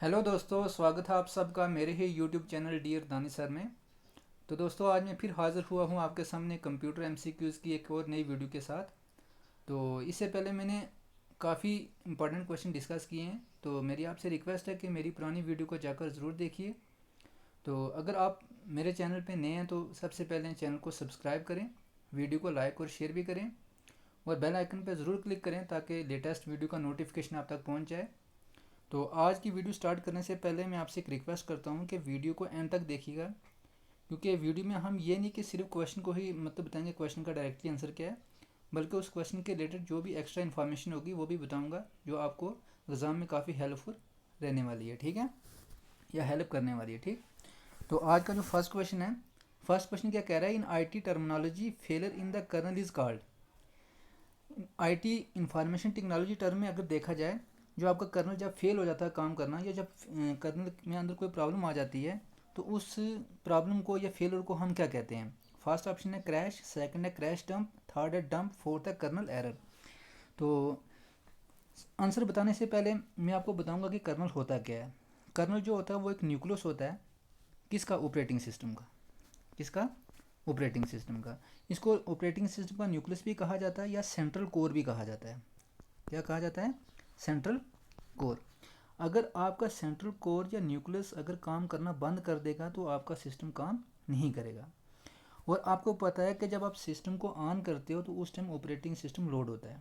Hello दोस्तों, स्वागत है आप सबका मेरे ही YouTube channel dear Danish sir में। तो दोस्तों, आज मैं फिर हाज़िर हुआ हूँ आपके सामने कंप्यूटर एमसीक्यूज़ की एक और नई वीडियो के साथ। तो इससे पहले मैंने काफ़ी इंपॉर्टेंट क्वेश्चन डिस्कस किए हैं, तो मेरी आपसे रिक्वेस्ट है कि मेरी पुरानी वीडियो को जाकर ज़रूर देखिए। तो अगर आप मेरे चैनल पर नए हैं तो सबसे पहले चैनल को सब्सक्राइब करें, वीडियो को लाइक और शेयर भी करें और बेल आइकन पर ज़रूर क्लिक करें ताकि लेटेस्ट वीडियो का नोटिफिकेशन आप तक पहुँच जाए। तो आज की वीडियो स्टार्ट करने से पहले मैं आपसे एक रिक्वेस्ट करता हूँ कि वीडियो को एंड तक देखिएगा, क्योंकि वीडियो में हम ये नहीं कि सिर्फ क्वेश्चन को ही बताएंगे क्वेश्चन का डायरेक्टली आंसर क्या है, बल्कि उस क्वेश्चन के रिलेटेड जो भी एक्स्ट्रा इन्फॉर्मेशन होगी वो भी बताऊँगा, जो आपको एग्ज़ाम में काफ़ी हेल्पफुल रहने वाली है। ठीक है, या हेल्प करने वाली है। ठीक, तो आज का जो फर्स्ट क्वेश्चन क्या कह रहा है? In IT terminology failure in the kernel is called. IT information technology term में अगर देखा जाए, जो आपका कर्नल जब फेल हो जाता है काम करना, या जब कर्नल में अंदर कोई प्रॉब्लम आ जाती है, तो उस प्रॉब्लम को या फेलर को हम क्या कहते हैं? फर्स्ट ऑप्शन है क्रैश, सेकंड है क्रैश डंप, थर्ड है डंप, फोर्थ है कर्नल एरर। तो आंसर बताने से पहले मैं आपको बताऊंगा कि कर्नल होता क्या है। कर्नल जो होता है वो एक न्यूक्लियस होता है, किसका? ऑपरेटिंग सिस्टम का। किसका? ऑपरेटिंग सिस्टम का। इसको ऑपरेटिंग सिस्टम का न्यूक्लियस भी कहा जाता है या सेंट्रल कोर भी कहा जाता है। क्या कहा जाता है? Central core. अगर आपका सेंट्रल कोर या न्यूक्लियस अगर काम करना बंद कर देगा तो आपका सिस्टम काम नहीं करेगा। और आपको पता है कि जब आप सिस्टम को ऑन करते हो तो उस टाइम ऑपरेटिंग सिस्टम लोड होता है।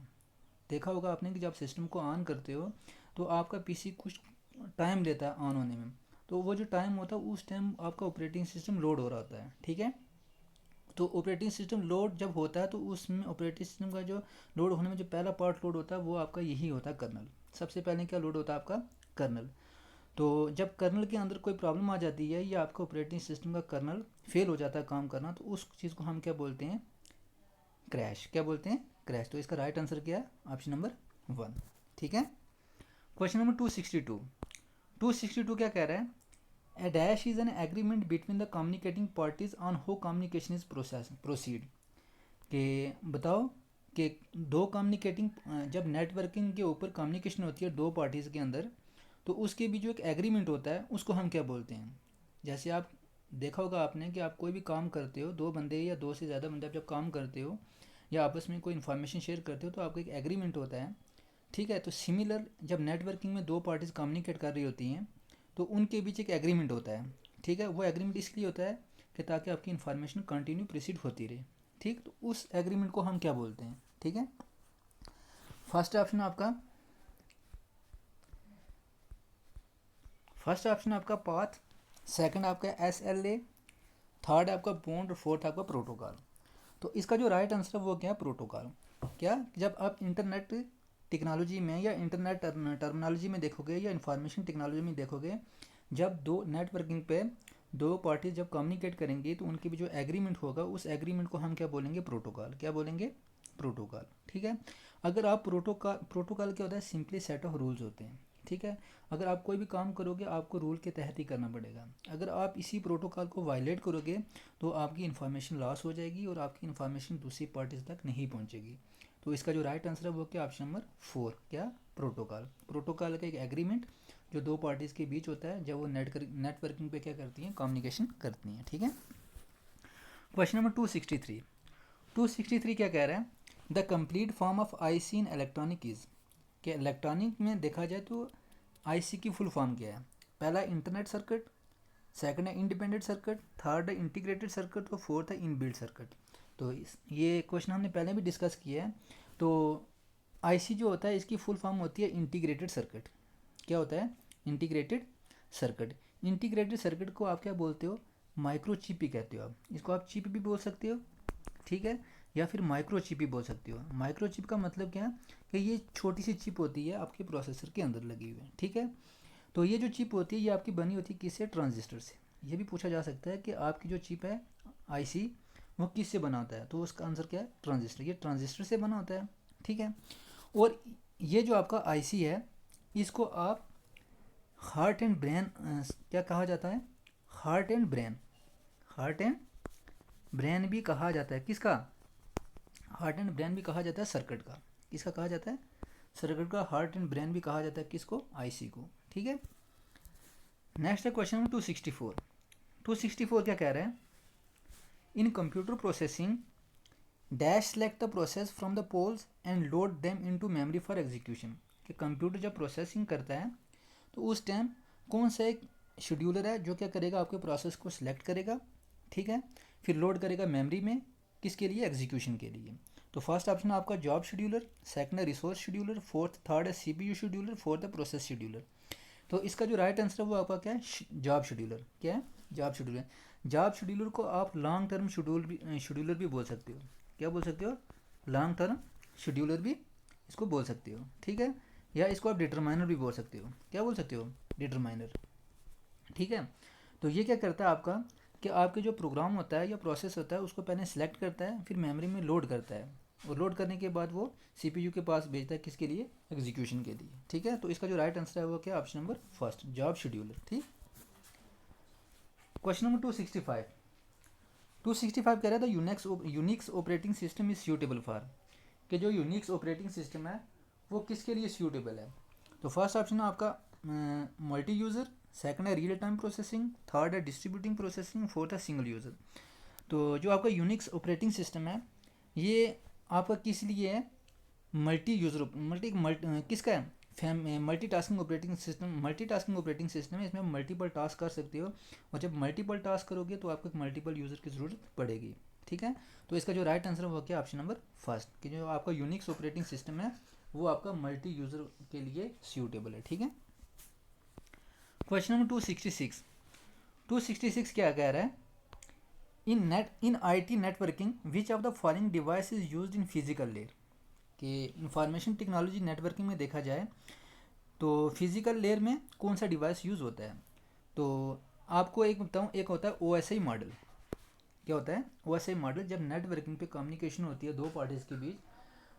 देखा होगा आपने कि जब सिस्टम को ऑन करते हो तो आपका पीसी कुछ टाइम लेता है ऑन होने में, तो वो जो टाइम होता है उस टाइम आपका ऑपरेटिंग सिस्टम लोड हो रहा होता है। ठीक है, तो ऑपरेटिंग सिस्टम लोड जब होता है तो उसमें ऑपरेटिंग सिस्टम का जो लोड होने में जो पहला पार्ट लोड होता है वो आपका यही होता है कर्नल। सबसे पहले क्या लोड होता है? आपका कर्नल। तो जब कर्नल के अंदर कोई प्रॉब्लम आ जाती है या आपका ऑपरेटिंग सिस्टम का कर्नल फेल हो जाता है काम करना, तो उस चीज़ को हम क्या बोलते हैं? क्रैश। क्या बोलते हैं? क्रैश। तो इसका राइट आंसर क्या है? Option number 1। ठीक है, क्वेश्चन नंबर 262। 262 क्या कह रहा है? A dash is an agreement between the communicating parties on how communication is proceed। कि बताओ कि दो कम्युनिकेटिंग, जब नेटवर्किंग के ऊपर कम्युनिकेशन होती है दो पार्टीज़ के अंदर, तो उसके भी जो एक एग्रीमेंट होता है उसको हम क्या बोलते हैं? जैसे आप देखा होगा आपने कि आप कोई भी काम करते हो, दो बंदे या दो से ज़्यादा बंदे आप जब काम करते हो या आपस में कोई इन्फॉर्मेशन शेयर करते हो तो आपका एक एग्रीमेंट होता है। ठीक है, तो सिमिलर जब नेटवर्किंग में दो पार्टीज़ कम्युनिकेट कर रही होती हैं तो उनके बीच एक एग्रीमेंट होता है। ठीक है, वो एग्रीमेंट इसलिए होता है कि ताकि आपकी इन्फॉर्मेशन कंटिन्यू प्रोसीड होती रहे। ठीक, तो उस एग्रीमेंट को हम क्या बोलते हैं? ठीक है, फर्स्ट ऑप्शन आपका पाथ, सेकंड आपका SLA, थर्ड आपका बॉन्ड और फोर्थ आपका प्रोटोकॉल। तो इसका जो राइट आंसर है वो क्या है? प्रोटोकॉल। क्या? जब आप इंटरनेट टेक्नोलॉजी में या इंटरनेट टर्मिनोलॉजी में देखोगे या इंफॉर्मेशन टेक्नोलॉजी में देखोगे, जब दो नेटवर्किंग पे दो पार्टीज जब कम्युनिकेट करेंगी तो उनके भी जो एग्रीमेंट होगा उस एग्रीमेंट को हम क्या बोलेंगे? प्रोटोकॉल। क्या बोलेंगे? प्रोटोकॉल। ठीक है, अगर आप प्रोटोकॉल क्या होता है? सिंपली सेट ऑफ रूल्स होते हैं। ठीक है, अगर आप कोई भी काम करोगे आपको रूल के तहत ही करना पड़ेगा। अगर आप इसी प्रोटोकॉल को वायलेट करोगे तो आपकी इन्फॉर्मेशन लॉस हो जाएगी और आपकी इन्फॉर्मेशन दूसरी पार्टीज तक नहीं पहुंचेगी। तो इसका जो राइट आंसर है वो क्या? Option number 4। क्या? प्रोटोकॉल। प्रोटोकॉल का एक एग्रीमेंट जो दो पार्टीज़ के बीच होता है जब वो नेटवर्किंग पे क्या करती हैं? कम्युनिकेशन करती हैं। ठीक है, क्वेश्चन नंबर 263। 263 क्या कह रहा है? The complete form of IC in electronic is. कि इलेक्ट्रॉनिक में देखा जाए तो IC की फुल फॉर्म क्या है? पहला इंटरनेट सर्किट, सेकंड है इंडिपेंडेंट सर्किट, थर्ड है इंटीग्रेटेड सर्किट और फोर्थ है इनबिल्ट सर्किट। तो ये क्वेश्चन हमने पहले भी डिस्कस किया है। तो IC जो होता है इसकी फुल फॉर्म होती है इंटीग्रेटेड सर्किट। क्या होता है? Integrated circuit. इंटीग्रेटेड सर्किट को आप क्या बोलते हो? माइक्रो चिप ही कहते हो। आप इसको आप चिप भी बोल सकते हो, ठीक है, या फिर माइक्रो चिप भी बोल सकते हो। माइक्रो चिप का मतलब क्या है? कि ये छोटी सी चिप होती है आपके प्रोसेसर के अंदर लगी हुई है। ठीक है, तो ये जो चिप होती है ये आपकी बनी होती है किससे? ट्रांजिस्टर से। ये भी पूछा जा सकता है कि आपकी जो चिप है IC वो किससे बना होता है, तो उसका आंसर क्या है? ट्रांजिस्टर। ये ट्रांजिस्टर से बना होता है। ठीक है, और ये जो आपका IC है इसको आप हार्ट एंड ब्रेन क्या कहा जाता है? Heart and brain. Heart and brain भी कहा जाता है। किसका? हार्ट एंड ब्रेन भी कहा जाता है सर्किट का। किसका कहा जाता है? सर्किट का हार्ट एंड ब्रेन भी कहा जाता है। किसको? IC को। ठीक है, नेक्स्ट है क्वेश्चन नंबर 264। 264 क्या कह रहा है? In computer processing dash select the process from the pools and load them into memory for execution. कि कंप्यूटर जब प्रोसेसिंग करता है तो उस टाइम कौन सा एक शेड्यूलर है जो क्या करेगा, आपके प्रोसेस को सिलेक्ट करेगा, ठीक है, फिर लोड करेगा मेमोरी में, किसके लिए? एग्जीक्यूशन के लिए। तो फर्स्ट ऑप्शन है आपका जॉब शेड्यूलर, सेकंड है रिसोर्स शेड्यूलर, थर्ड है सीपीयू शेड्यूलर, फोर्थ है प्रोसेस शेड्यूलर। तो इसका जो राइट आंसर है वो आपका क्या है? Job scheduler. क्या है? Job scheduler. जॉब शेड्यूलर को आप लॉन्ग टर्म शेड्यूलर भी बोल सकते हो। क्या बोल सकते हो? लॉन्ग टर्म शेड्यूलर भी इसको बोल सकते हो, ठीक है। या इसको आप डिटरमाइनर भी बोल सकते हो। क्या बोल सकते हो? डिटरमाइनर, ठीक है। तो ये क्या करता है आपका, कि आपके जो प्रोग्राम होता है या प्रोसेस होता है उसको पहले सेलेक्ट करता है, फिर मेमोरी में लोड करता है, और लोड करने के बाद वो सीपीयू के पास भेजता है, किसके लिए? एग्जीक्यूशन के लिए, ठीक है। तो इसका जो राइट आंसर है वो क्या? Option number first, job scheduler, ठीक। Question number 265। 265 कह रहा है the Unix operating system is suitable for. कि जो यूनिक्स ऑपरेटिंग सिस्टम है वो किसके लिए सूटेबल है? तो फर्स्ट ऑप्शन है आपका मल्टी यूज़र, सेकंड है रियल टाइम प्रोसेसिंग, थर्ड है डिस्ट्रीब्यूटिंग प्रोसेसिंग, फोर्थ है सिंगल यूज़र। तो जो आपका यूनिक्स ऑपरेटिंग सिस्टम है ये आपका किस लिए है? मल्टी यूज़र किसका है? मल्टीटास्किंग ऑपरेटिंग सिस्टम है। इसमें मल्टीपल टास्क कर सकते हो, और जब मल्टीपल टास्क करोगे तो आपको मल्टीपल यूज़र की ज़रूरत पड़ेगी, ठीक है। तो इसका जो राइट आंसर है वो क्या? ऑप्शन नंबर फर्स्ट, कि जो आपका यूनिक्स ऑपरेटिंग सिस्टम है वो आपका मल्टी यूज़र के लिए सूटेबल है, ठीक है। Question number 266। 266 क्या कह रहा है? In IT networking which of the following device is used in physical layer. कि इंफॉर्मेशन टेक्नोलॉजी नेटवर्किंग में देखा जाए तो फिजिकल लेयर में कौन सा डिवाइस यूज़ होता है? तो आपको एक बताऊँ, एक होता है OSI मॉडल। क्या होता है? OSI मॉडल जब नेटवर्किंग पे कम्युनिकेशन होती है दो पार्टीज़ के बीच,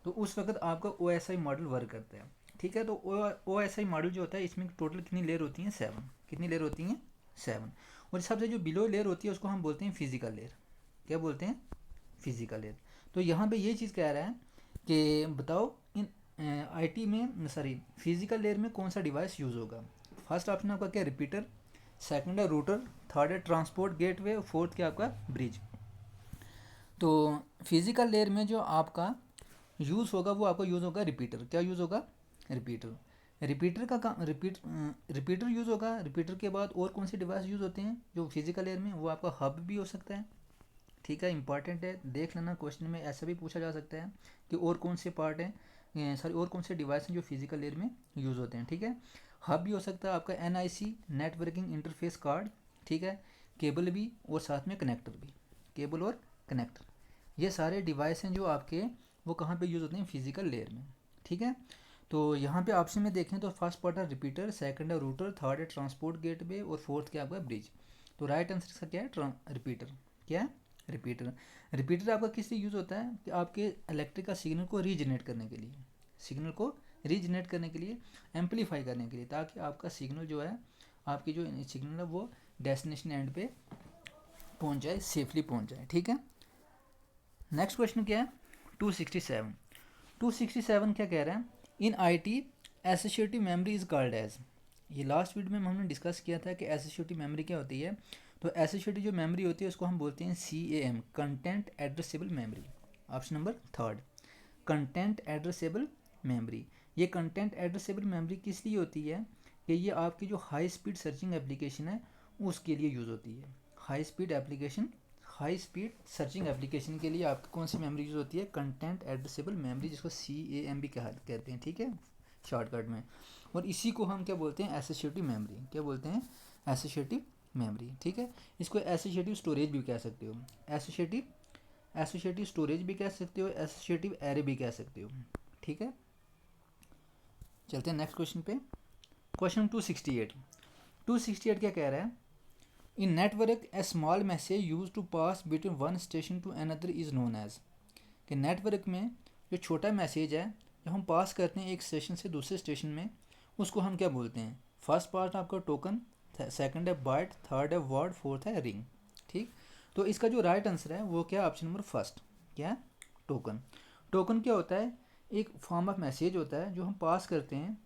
तो उस वक्त आपका OSI मॉडल वर्क करता है, ठीक है। तो OSI मॉडल जो होता है इसमें टोटल कितनी लेयर होती हैं? 7। कितनी लेयर होती हैं? 7। और सबसे जो बिलो लेयर होती है उसको हम बोलते हैं फिजिकल लेयर। क्या बोलते हैं? Physical layer. तो यहाँ पे ये चीज़ कह रहा है कि बताओ इन IT में, सॉरी, फिजिकल लेयर में कौन सा डिवाइस यूज़ होगा? फर्स्ट ऑप्शन आपका क्या? रिपीटर, सेकंड है रूटर, थर्ड है ट्रांसपोर्ट गेटवे, फोर्थ क्या आपका? ब्रिज। तो फिजिकल लेयर में जो आपका यूज़ होगा वो आपका यूज़ होगा रिपीटर। क्या यूज़ होगा? रिपीटर। रिपीटर का काम रिपीटर यूज़ होगा। रिपीटर के बाद और कौन से डिवाइस यूज़ होते हैं जो फिजिकल लेयर में? वो आपका हब भी हो सकता है, ठीक है, इंपॉर्टेंट है, देख लेना, क्वेश्चन में ऐसा भी पूछा जा सकता है कि और कौन से पार्ट हैं, सॉरी, और कौन से डिवाइस हैं जो फिजिकल लेयर में यूज़ होते हैं, ठीक है। हब भी हो सकता है आपका NIC, नेटवर्किंग इंटरफेस कार्ड, ठीक है, केबल भी, और साथ में कनेक्टर भी, केबल और कनेक्टर, ये सारे डिवाइस हैं जो आपके वो कहाँ पे यूज़ होते हैं? फिजिकल लेयर में, ठीक है। तो यहाँ पे ऑप्शन में देखें तो फर्स्ट पार्ट है रिपीटर, सेकंड है रूटर, थर्ड है ट्रांसपोर्ट गेटवे, और फोर्थ क्या आपका? ब्रिज। तो राइट आंसर इसका क्या है? रिपीटर। क्या है? रिपीटर। रिपीटर आपका किस लिए यूज़ होता है? कि आपके इलेक्ट्रिक का सिग्नल को रीजनरेट करने के लिए, सिग्नल को रीजनरेट करने के लिए, एम्पलीफाई करने के लिए, ताकि आपका सिग्नल जो है, आपकी जो सिग्नल है वो डेस्टिनेशन एंड पे पहुंच जाए, सेफली पहुंच जाए, ठीक है। नेक्स्ट क्वेश्चन क्या है? 267। 267 क्या कह रहा है? In IT associative memory is called as. ये लास्ट वीडियो में हमने डिस्कस किया था कि एसोसिएटिव मेमोरी क्या होती है। तो एसोसिएटिव जो मेमोरी होती है उसको हम बोलते हैं CAM, content addressable memory. Option number third, content addressable memory. ये कंटेंट एड्रेसेबल मेमोरी किस लिए होती है? कि ये आपकी जो हाई स्पीड सर्चिंग एप्लीकेशन है उसके लिए यूज़ होती है। हाई स्पीड सर्चिंग एप्लीकेशन के लिए आपकी कौन सी मेमोरी यूज़ होती है? कंटेंट एड्रेसेबल मेमोरी, जिसको CAM भी कहते हैं, ठीक है, शॉर्टकट में। और इसी को हम क्या बोलते हैं? Associative memory. क्या बोलते हैं? एसोसिएटिव मेमोरी, ठीक है। इसको एसोसिएटिव स्टोरेज भी कह सकते हो, एसोसिएटिव स्टोरेज भी कह सकते हो, एसोसिएटिव एरे भी कह सकते हो, ठीक है। चलते हैं नेक्स्ट क्वेश्चन पे। क्वेश्चन 268। 268 क्या कह रहा है? In network a small message use to pass between one station to another is known as. कि नेटवर्क में जो छोटा मैसेज है जब हम पास करते हैं एक स्टेशन से दूसरे स्टेशन में, उसको हम क्या बोलते हैं? फर्स्ट पार्ट आपका टोकन, सेकंड है बाइट, थर्ड है वर्ड, फोर्थ है रिंग, ठीक। तो इसका जो राइट आंसर है वो क्या है? Option number first. क्या है? टोकन। टोकन क्या होता है? एक फॉर्म ऑफ मैसेज होता है जो हम पास करते हैं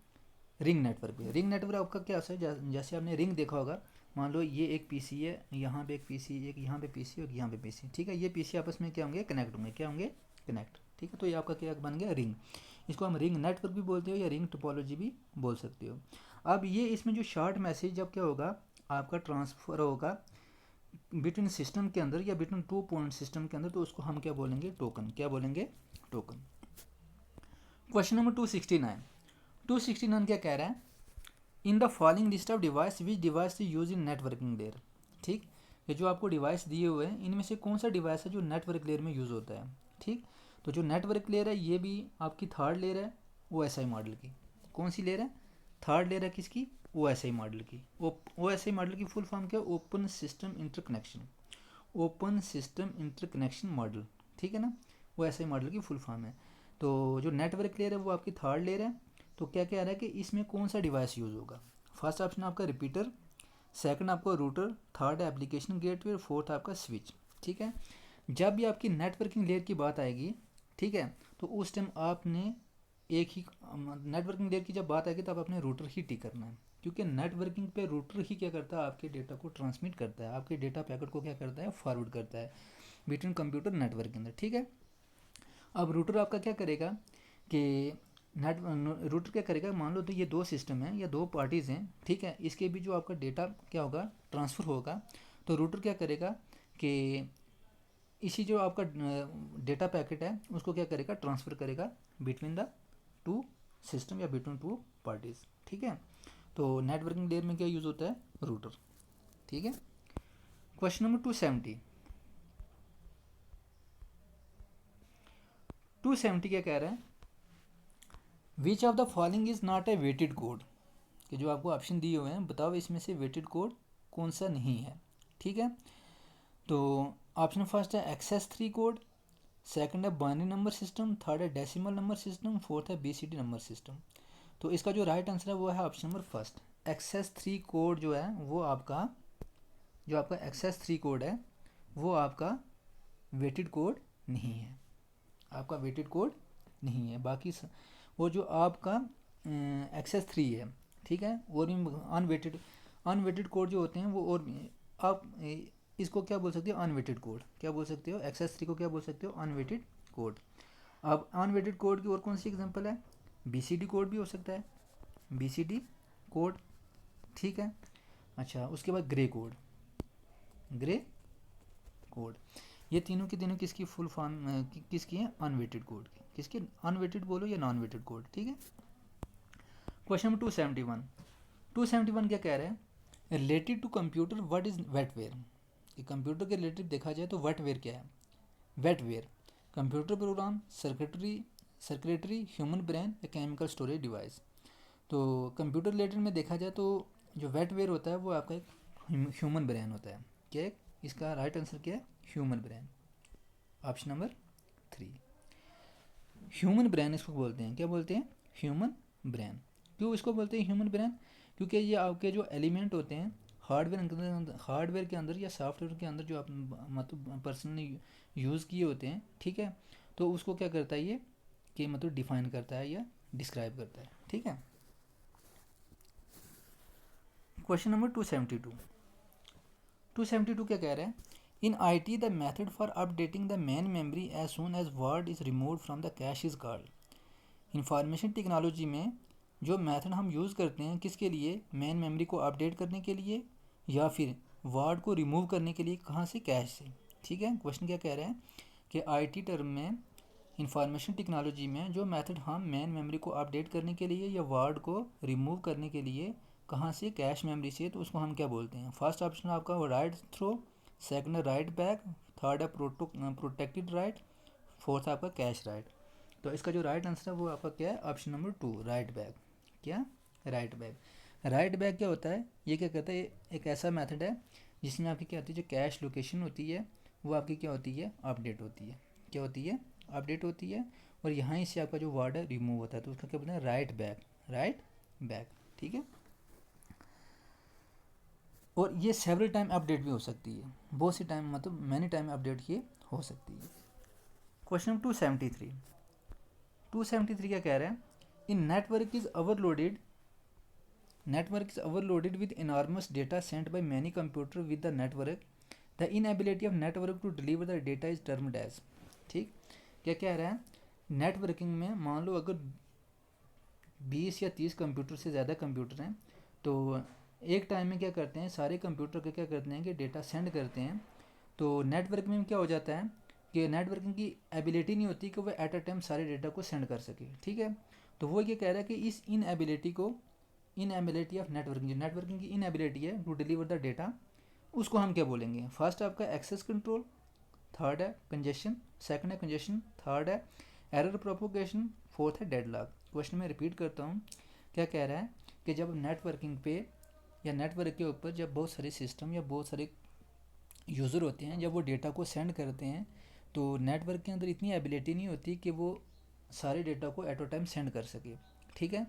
रिंग नेटवर्क पे। रिंग नेटवर्क आपका क्या है, जैसे आपने रिंग देखा होगा, मान लो ये एक पीसी है, यहाँ पे एक पीसी, एक यहाँ पे पीसी और यहाँ पे पीसी, ठीक है। ये पीसी आपस में क्या होंगे, कनेक्ट होंगे, क्या होंगे, कनेक्ट, ठीक है। तो ये आपका क्या बन गया, रिंग। इसको हम रिंग नेटवर्क भी बोलते हो या रिंग टोपोलॉजी भी बोल सकते हो। अब ये इसमें जो शॉर्ट मैसेज जब क्या होगा, आपका ट्रांसफ़र होगा बिटवीन सिस्टम के अंदर या बिटवीन टू पॉइंट सिस्टम के अंदर, तो उसको हम क्या बोलेंगे, टोकन। क्या बोलेंगे, टोकन। Question number 269। 269 क्या कह रहा है, in the following list of device which device use in networking layer. ठीक, ये जो आपको डिवाइस दिए हुए हैं इनमें से कौन सा डिवाइस है जो नेटवर्क लेयर में यूज़ होता है। ठीक, तो जो नेटवर्क लेयर है ये भी आपकी थर्ड लेयर है OSI मॉडल की। कौन सी लेयर है, थर्ड लेयर है किसकी, OSI मॉडल की। OSI मॉडल की फुल फॉर्म क्या है, open system interconnection, open system interconnection model, ठीक है ना। OSI मॉडल की फुल फॉर्म है। तो जो नेटवर्क लेयर है वो आपकी थर्ड लेयर है। तो क्या कह रहा है कि इसमें कौन सा डिवाइस यूज़ होगा। फर्स्ट ऑप्शन आपका रिपीटर, सेकंड आपका router, third application gateway, fourth आपका स्विच। ठीक है, जब भी आपकी नेटवर्किंग लेयर की बात आएगी, ठीक है, तो उस टाइम आपने एक ही नेटवर्किंग लेयर की जब बात आएगी तब आपने रूटर ही टिक करना है, क्योंकि नेटवर्किंग पे रूटर ही क्या करता है, आपके डेटा को ट्रांसमिट करता है, आपके डेटा पैकेट को क्या करता है, फॉरवर्ड करता है बिटवीन कंप्यूटर नेटवर्क के अंदर। ठीक है, अब रूटर आपका क्या करेगा कि नेट रूटर क्या करेगा, मान लो तो ये दो सिस्टम हैं या दो पार्टीज़ हैं, ठीक है, इसके भी जो आपका डेटा क्या होगा, ट्रांसफ़र होगा। तो रूटर क्या करेगा कि इसी जो आपका डेटा पैकेट है उसको क्या करेगा, ट्रांसफ़र करेगा बिटवीन द टू सिस्टम या बिटवीन टू पार्टीज़। ठीक है, तो नेटवर्किंग लेयर में क्या यूज़ होता है, रूटर। ठीक है, क्वेश्चन नंबर 270। 270 क्या कह रहा है, which of the following is not a weighted code. कि जो आपको ऑप्शन दिए हुए हैं बताओ इसमें से वेटेड कोड कौन सा नहीं है। ठीक है, तो ऑप्शन फर्स्ट है एक्सेस 3 कोड, सेकंड है बाइनरी नंबर सिस्टम, थर्ड है डेसिमल नंबर सिस्टम, फोर्थ है BCD नंबर सिस्टम। तो इसका जो राइट आंसर है वो है option number first, excess 3 code जो है वो आपका, जो आपका एक्सेस 3 कोड है वो आपका वेटेड कोड नहीं है, आपका वेटेड कोड नहीं है। बाकी वो जो आपका एक्सेस 3 है, ठीक है, और अनवेटेड, अनवेटेड कोड जो होते हैं वो, और आप इसको क्या बोल सकते हो, अनवेटेड कोड। क्या बोल सकते हो, एक्सेस 3 को क्या बोल सकते हो, अनवेटेड कोड। अब अनवेटेड कोड की और कौन सी एग्जांपल है, BCD कोड भी हो सकता है, BCD कोड। ठीक है, अच्छा उसके बाद ग्रे कोड, ग्रे कोड। ये तीनों की तीनों किसकी फुल फॉर्म किसकी है, अनवेटेड कोड की। किसकी, अनवेटेड बोलो या नॉन वेटेड कोड। ठीक है, क्वेश्चन नंबर 271। 271 क्या कह रहे हैं, related to computer what is wetware. कि कंप्यूटर के रिलेटेड देखा जाए तो वेटवेयर क्या है, wetware computer program, circuitry, human brain या केमिकल स्टोरेज डिवाइस। तो कंप्यूटर रिलेटेड में देखा जाए तो जो वेटवेयर होता है वो आपका एक ह्यूमन ब्रेन होता है। क्या है इसका राइट आंसर, क्या है, human brain, option number 3। Human brain इसको बोलते हैं, क्या बोलते हैं, ह्यूमन ब्रेन। क्यों इसको बोलते हैं ह्यूमन ब्रेन, क्योंकि ये आपके जो एलिमेंट होते हैं हार्डवेयर के अंदर या सॉफ्टवेयर के अंदर जो आप मतलब पर्सन ने यूज़ किए होते हैं, ठीक है, तो उसको क्या करता है ये, कि मतलब डिफाइन करता है या डिस्क्राइब करता है। ठीक है, क्वेश्चन नंबर 272। 272 क्या कह रहा है, in IT the method for updating the main memory as soon as word is removed from the cache is called. Information technology में जो मेथड हम यूज़ करते हैं किसके लिए, मेन मेमोरी को अपडेट करने के लिए या फिर वर्ड को रिमूव करने के लिए, कहाँ से, कैश से। ठीक है, क्वेश्चन क्या कह रहे हैं कि IT टर्म में इंफॉर्मेशन टेक्नोलॉजी में जो मेथड हम मेन मेमोरी को अपडेट करने के लिए या वर्ड को रिमूव करने के लिए, कहाँ से, कैश मेमोरी से, तो उसको हम क्या बोलते हैं। फर्स्ट ऑप्शन आपका राइट थ्रो, सेकंड है राइट बैक, थर्ड है प्रोटेक्टेड राइट, फोर्थ आपका कैश राइट। तो इसका जो राइट आंसर है वो आपका क्या है, ऑप्शन नंबर 2 राइट बैक। क्या, राइट बैक। राइट बैक क्या होता है, ये क्या कहता है, एक ऐसा मेथड है जिसमें आपकी क्या होती है, जो कैश लोकेशन होती है वो आपकी क्या होती है, अपडेट होती है। क्या होती है, अपडेट होती है, और यहाँ से आपका जो वर्ड है रिमूव होता है, तो उसका क्या बोलते हैं, राइट बैक, राइट बैक। ठीक है, और ये सेवरल टाइम अपडेट भी हो सकती है, बहुत सी टाइम मतलब मैनी टाइम अपडेट ये हो सकती है। क्वेश्चन 273। 273 क्या कह रहे हैं, in network is overloaded network is overloaded with enormous data sent by many computers with the network. The inability of network to deliver the data is termed as. ठीक, क्या कह रहा है, नेटवर्किंग में मान लो अगर 20 या 30 कंप्यूटर से ज़्यादा कंप्यूटर हैं, तो एक टाइम में क्या करते हैं, सारे कंप्यूटर को क्या करते हैं कि डेटा सेंड करते हैं। तो नेटवर्क में क्या हो जाता है कि नेटवर्किंग की एबिलिटी नहीं होती कि वह एट अ टाइम सारे डेटा को सेंड कर सके। ठीक है, तो वो ये कह रहा है कि इस इनएबिलिटी ऑफ नेटवर्किंग की इनएबिलिटी है टू डिलीवर द डेटा, उसको हम क्या बोलेंगे। फर्स्ट आपका एक्सेस कंट्रोल, थर्ड है कंजेशन, सेकंड है कंजेशन, थर्ड है एरर प्रोपोगेशन, फोर्थ है डेडलॉक। क्वेश्चन में रिपीट करता हूँ, क्या कह रहा है कि जब नेटवर्किंग पे या नेटवर्क के ऊपर जब बहुत सारे सिस्टम या बहुत सारे यूज़र होते हैं, जब वो डेटा को सेंड करते हैं, तो नेटवर्क के अंदर इतनी एबिलिटी नहीं होती कि वो सारे डेटा को एट अ टाइम सेंड कर सके। ठीक है,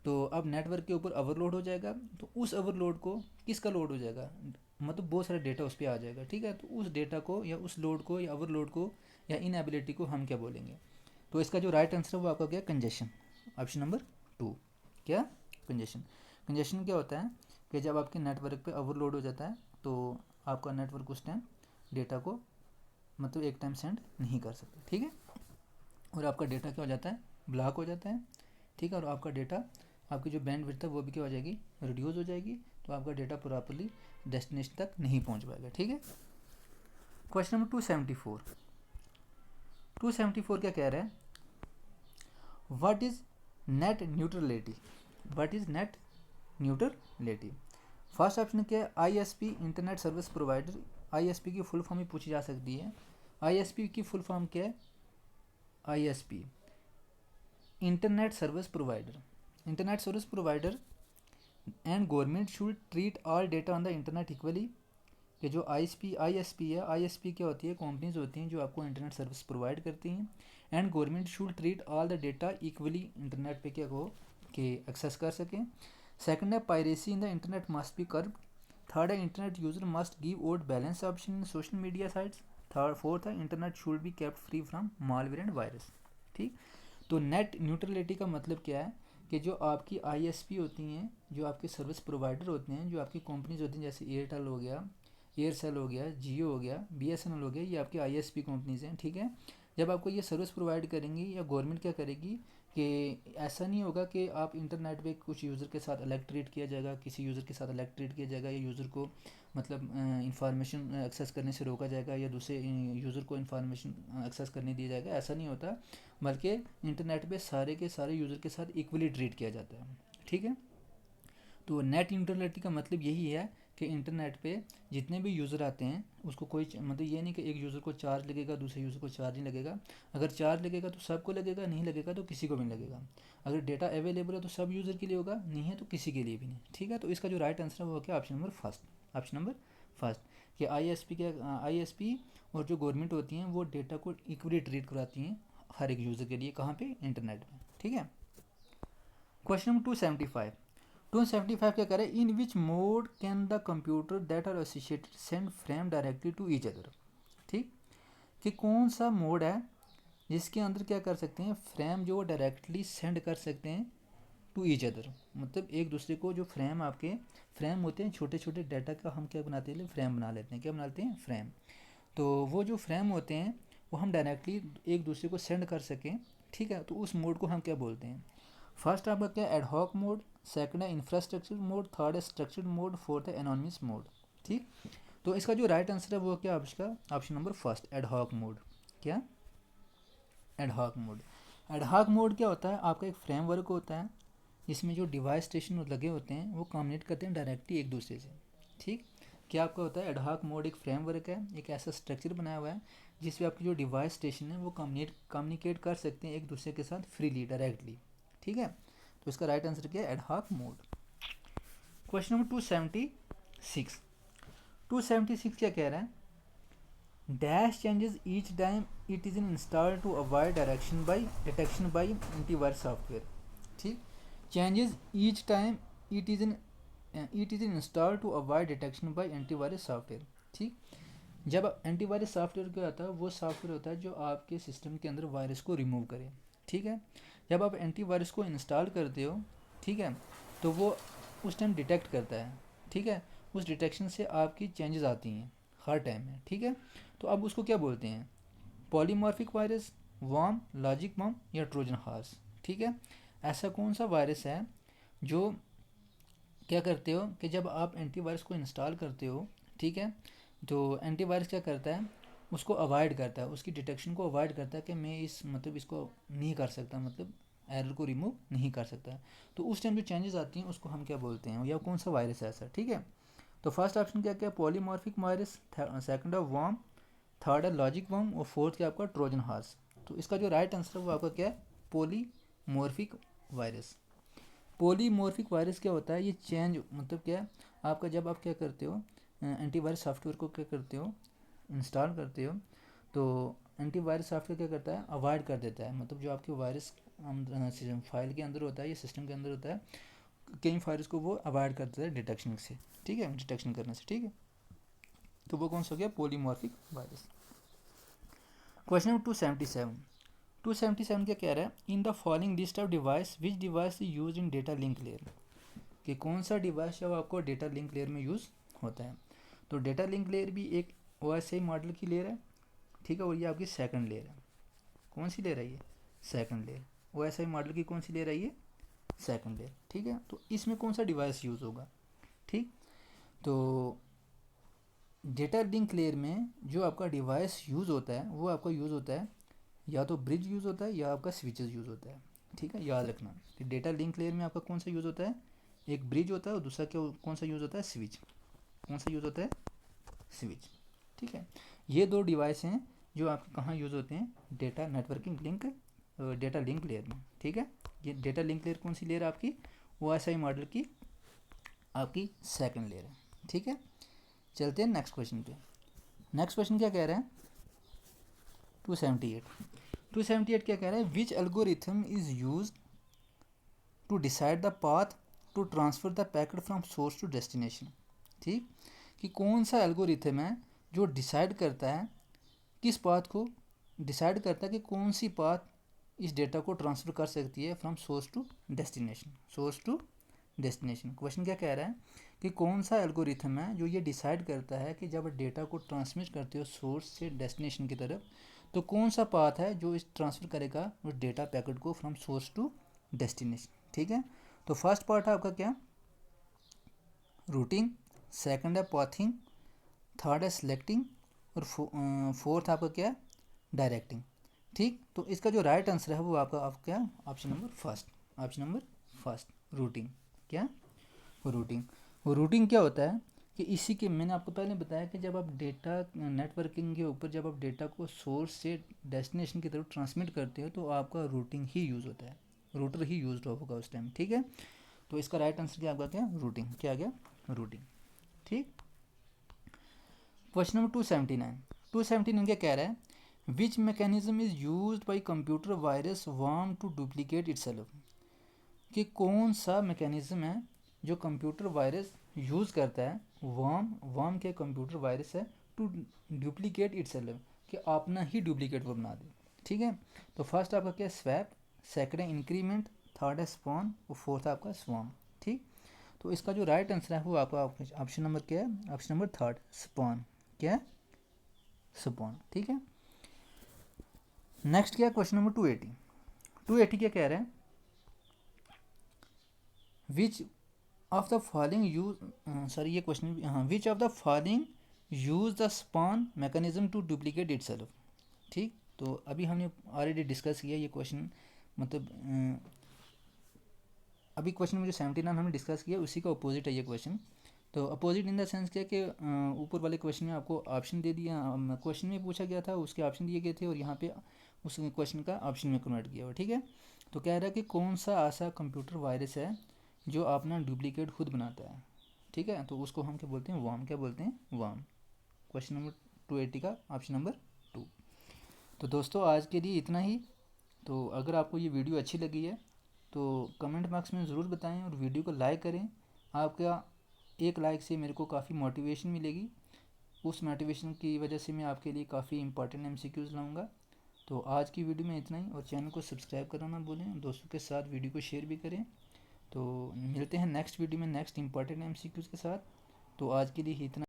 तो अब नेटवर्क के ऊपर ओवरलोड हो जाएगा, तो उस ओवरलोड को किसका लोड हो जाएगा, मतलब बहुत सारा डेटा उस पर आ जाएगा। ठीक है, तो उस डेटा को या उस लोड को या ओवरलोड को या इनएबिलिटी को हम क्या बोलेंगे। तो इसका जो राइट आंसर है वो आपका क्या, कंजेशन, ऑप्शन नंबर 2। क्या, कंजेशन। कंजेशन क्या होता है कि जब आपके नेटवर्क पे ओवरलोड हो जाता है, तो आपका नेटवर्क उस टाइम डेटा को मतलब एक टाइम सेंड नहीं कर सकता। ठीक है, और आपका डेटा क्या हो जाता है, ब्लॉक हो जाता है। ठीक है, और आपका डेटा, आपकी जो बैंडविड्थ है वो भी क्या हो जाएगी, रिड्यूस हो जाएगी, तो आपका डेटा प्रॉपरली डेस्टिनेशन तक नहीं पहुंच पाएगा। ठीक है, क्वेश्चन नंबर 274 क्या कह रहा है, what is net neutrality, what is net neutrality. First option क्या है, ISP, internet service provider. ISP की फुल फॉर्म ही पूछी जा सकती है। आईएसपी की फुल फॉर्म क्या है, ISP, internet service provider. Internet service provider and government should treat all data on the internet equally. कि जो आईएसपी है, आईएसपी क्या होती है, कंपनीज होती हैं जो आपको इंटरनेट सर्विस प्रोवाइड करती हैं। And government should treat all the data equally, internet पे क्या हो कि एक्सेस कर सकें। सेकंड है, piracy in the internet must be curb. Third है, internet user must give out balance option in social media sites. Fourth है, internet should be kept free from malware and virus. ठीक, तो net neutrality का मतलब क्या है कि जो आपकी आईएसपी होती हैं, जो आपके सर्विस प्रोवाइडर होते हैं, जो आपकी कंपनीज होती हैं, जैसे एयरटेल हो गया, एयरसेल हो गया, जियो हो गया, बीएसएनएल हो गया, ये आपके आईएसपी कंपनीज हैं। ठीक है, जब आपको ये सर्विस प्रोवाइड करेंगी या गवर्नमेंट क्या करेगी कि ऐसा नहीं होगा कि आप इंटरनेट पे कुछ यूज़र के साथ अलग ट्रीट किया जाएगा, किसी यूज़र के साथ अलग ट्रीट किया जाएगा, या यूज़र को मतलब इंफॉर्मेशन एक्सेस करने से रोका जाएगा, या दूसरे यूज़र को इंफॉर्मेशन एक्सेस करने दिया जाएगा, ऐसा नहीं होता। बल्कि इंटरनेट पे सारे के सारे यूज़र के साथ इक्वली ट्रीट किया जाता है। ठीक है, तो नेट न्यूट्रलिटी का मतलब यही है कि इंटरनेट पे जितने भी यूज़र आते हैं उसको कोई मतलब ये नहीं कि एक यूज़र को चार्ज लगेगा, दूसरे यूज़र को चार्ज नहीं लगेगा। अगर चार्ज लगेगा तो सबको लगेगा, नहीं लगेगा तो किसी को भी नहीं लगेगा। अगर डेटा अवेलेबल है तो सब यूज़र के लिए होगा, नहीं है तो किसी के लिए भी नहीं। ठीक है, तो इसका जो राइट आंसर है वो क्या, option number first. Option number first, कि आईएसपी और जो गवर्नमेंट होती हैं वो डेटा को इक्वली ट्रीट कराती हैं हर एक यूज़र के लिए, कहाँ पे, इंटरनेट में। ठीक है, क्वेश्चन नंबर 275 क्या करे, in which mode can the computer that are associated send frame directly to each other. ठीक, कि कौन सा मोड है जिसके अंदर क्या कर सकते हैं, फ्रेम जो डायरेक्टली सेंड कर सकते हैं टू ईच अदर, मतलब एक दूसरे को। जो फ्रेम आपके फ्रेम होते हैं, छोटे छोटे डाटा का हम क्या बनाते हैं, फ्रेम बना लेते हैं। क्या बनाते हैं, फ्रेम। तो वो जो फ्रेम होते हैं वो हम डायरेक्टली एक दूसरे को सेंड कर सकें। ठीक है, तो उस मोड को हम क्या बोलते हैं। फर्स्ट आपका क्या, एडहॉक मोड, सेकंड है इंफ्रास्ट्रक्चर मोड, थर्ड है स्ट्रक्चर्ड मोड, फोर्थ है एनोनिमस मोड। ठीक, तो इसका जो राइट आंसर है वो क्या, आपका option number first, ad hoc mode. क्या, एडहॉक मोड। एडहॉक मोड क्या होता है, आपका एक फ्रेमवर्क होता है जिसमें जो डिवाइस स्टेशन लगे होते हैं वो कम्युनिकेट करते हैं डायरेक्टली एक दूसरे से। ठीक, क्या आपका होता है, एडहॉक मोड एक फ्रेमवर्क है, एक ऐसा स्ट्रक्चर बनाया हुआ है जिसमें आपकी जो डिवाइस स्टेशन है वो कम्युनिकेट कर सकते हैं एक दूसरे के साथ फ्रीली, डायरेक्टली। ठीक है, तो इसका राइट आंसर क्या है, एडहॉक मोड। क्वेश्चन नंबर 276 क्या कह रहा है, dash changes each time it is install to avoid detection by antivirus software. ठीक, changes each time it is install to avoid detection by antivirus software. ठीक, जब antivirus software क्या होता है, वो सॉफ्टवेयर होता है जो आपके सिस्टम के अंदर वायरस को रिमूव करे। ठीक है, जब आप एंटीवायरस को इंस्टॉल करते हो, ठीक है, तो वो उस टाइम डिटेक्ट करता है, ठीक है। उस डिटेक्शन से आपकी चेंजेस आती हैं हर टाइम में, ठीक है। तो अब उसको क्या बोलते हैं, polymorphic virus, worm, logic worm या ट्रोजन हॉर्स, ठीक है। ऐसा कौन सा वायरस है जो क्या करते हो कि जब आप एंटीवायरस को इंस्टॉल करते हो, ठीक है, तो एंटीवायरस क्या करता है, उसको अवॉइड करता है, उसकी डिटेक्शन को अवॉइड करता है कि मैं इस मतलब इसको नहीं कर सकता, मतलब एरर को रिमूव नहीं कर सकता। तो उस टाइम जो चेंजेस आती हैं उसको हम क्या बोलते हैं, या कौन सा वायरस है ऐसा, ठीक है। तो फर्स्ट ऑप्शन क्या क्या, पॉलीमॉर्फिक वायरस, सेकंड है वर्म, थर्ड है लॉजिक वर्म और फोर्थ क्या आपका ट्रोजन हॉर्स। तो इसका जो राइट आंसर है वो आपका क्या है, पॉलीमॉर्फिक वायरस। पॉलीमॉर्फिक वायरस क्या होता है, ये चेंज मतलब क्या है आपका, जब आप क्या करते हो एंटीवायरस सॉफ्टवेयर को क्या करते हो, इंस्टॉल करते हो, तो एंटीवायरस सॉफ्टवेयर क्या करता है, अवॉइड कर देता है, मतलब जो आपके वायरस फाइल के अंदर होता है या सिस्टम के अंदर होता है, कई फायरस को वो अवॉइड कर देता है डिटेक्शन से, ठीक है, डिटेक्शन करने से, ठीक है। तो वो कौन सा हो गया, पॉलीमॉर्फिक वायरस। क्वेश्चन नंबर 277, 277 क्या कह रहा है, in the following list of device which device use in data link layer, कि कौन सा डिवाइस है वो आपको डेटा लिंक लेयर में यूज़ होता है। तो डेटा लिंक लेयर भी एक OSI मॉडल की लेयर है, ठीक है, और ये आपकी सेकंड लेयर है। कौन सी लेयर है ये, सेकंड लेयर। OSI मॉडल की कौन सी लेयर है ये, सेकंड लेयर, ठीक है। तो इसमें कौन सा डिवाइस यूज़ होगा, ठीक। तो डेटा लिंक लेयर में जो आपका डिवाइस यूज़ होता है वो आपका यूज़ होता है, या तो ब्रिज यूज़ होता है या आपका स्विचेस यूज़ होता है, ठीक है, याद रखना कि डेटा लिंक लेयर में आपका कौन सा यूज़ होता है, एक ब्रिज होता है और दूसरा क्या कौन सा यूज़ होता है, स्विच। कौन सा यूज़ होता है, स्विच, ठीक है। ये दो डिवाइस हैं जो आप कहाँ यूज़ होते हैं, data networking link, data link layer में, ठीक है। ये डेटा लिंक लेयर कौन सी लेयर आपकी, OSI मॉडल की आपकी सेकंड लेयर है, ठीक है। चलते हैं नेक्स्ट क्वेश्चन पे। नेक्स्ट क्वेश्चन क्या कह रहा है, 278, 278 क्या कह रहा है, which algorithm is use to decide the path to transfer the packet from source to destination, ठीक। कि कौन सा एल्गोरिथम है जो डिसाइड करता है, किस पाथ को डिसाइड करता है कि कौन सी पाथ इस डेटा को ट्रांसफ़र कर सकती है from source to destination, source to destination. Question क्या कह रहा है कि कौन सा एल्गोरिथम है जो ये डिसाइड करता है कि जब डेटा को ट्रांसमिट करते हो सोर्स से डेस्टिनेशन की तरफ, तो कौन सा पाथ है जो इस ट्रांसफ़र करेगा उस डेटा पैकेट को फ्रॉम सोर्स टू डेस्टिनेशन, ठीक है। तो फर्स्ट पार्ट है आपका क्या, रूटिंग, सेकंड है पाथिंग, थर्ड है सिलेक्टिंग और फोर्थ आपका क्या, डायरेक्टिंग, ठीक। तो इसका जो राइट आंसर है वो आपका क्या, option number first, option number first, routing. क्या, रूटिंग। रूटिंग क्या होता है कि इसी के मैंने आपको पहले बताया कि जब आप डेटा नेटवर्किंग के ऊपर जब आप डेटा को सोर्स से डेस्टिनेशन की तरफ ट्रांसमिट करते हो तो आपका रूटिंग ही यूज़ होता है, रूटर ही यूज होगा उस टाइम, ठीक है। तो इसका राइट आंसर क्या आपका क्या, रूटिंग, क्या आ गया, रूटिंग, ठीक। क्वेश्चन नंबर 279, 279 क्या कह रहा है, which mechanism is use by computer virus worm to duplicate itself, कि कौन सा मैकेनिज्म है जो कंप्यूटर वायरस यूज़ करता है, वार्म के कंप्यूटर वायरस है, टू डुप्लीकेट इटसेल्फ, कि अपना ही डुप्लीकेट वो बना दे, ठीक है। तो फर्स्ट आपका क्या, स्वैप, सेकंड है इंक्रीमेंट, थर्ड है स्पॉन और फोर्थ आपका स्वाम, ठीक। तो इसका जो राइट आंसर है वो आपका ऑप्शन नंबर क्या है, ऑप्शन नंबर थर्ड, स्पॉन, क्या है, स्पॉन, ठीक है। नेक्स्ट क्या है, क्वेश्चन नंबर 280, 280 क्या कह रहे हैं, which of the following use sorry ये क्वेश्चन, हाँ, which of the following use the spawn mechanism to duplicate itself, ठीक। तो अभी हमने ऑलरेडी डिस्कस किया ये क्वेश्चन, मतलब अभी क्वेश्चन में जो 79 हमने डिस्कस किया उसी का अपोजिट है ये क्वेश्चन। तो अपोजिट इन द सेंस क्या कि ऊपर वाले क्वेश्चन में आपको ऑप्शन दे दिया, क्वेश्चन में पूछा गया था उसके ऑप्शन दिए गए थे और यहाँ पे उस क्वेश्चन का ऑप्शन में कन्वर्ट किया हुआ, ठीक है। तो कह रहा है कि कौन सा ऐसा कंप्यूटर वायरस है जो अपना डुप्लीकेट खुद बनाता है, ठीक है। तो उसको हम क्या बोलते हैं, वार्म, क्या बोलते हैं, वार्म। क्वेश्चन नंबर 280 का ऑप्शन नंबर 2। तो दोस्तों आज के लिए इतना ही। तो अगर आपको ये वीडियो अच्छी लगी है तो कमेंट बॉक्स में ज़रूर बताएं और वीडियो को लाइक करें। आपका एक लाइक से मेरे को काफ़ी मोटिवेशन मिलेगी, उस मोटिवेशन की वजह से मैं आपके लिए काफ़ी इंपॉर्टेंट MCQs लाऊंगा। तो आज की वीडियो में इतना ही, और चैनल को सब्सक्राइब करना ना भूलें, दोस्तों के साथ वीडियो को शेयर भी करें। तो मिलते हैं नेक्स्ट वीडियो में नेक्स्ट इंपॉर्टेंट एमसीक्यूज़ के साथ। तो आज के लिए ही इतना।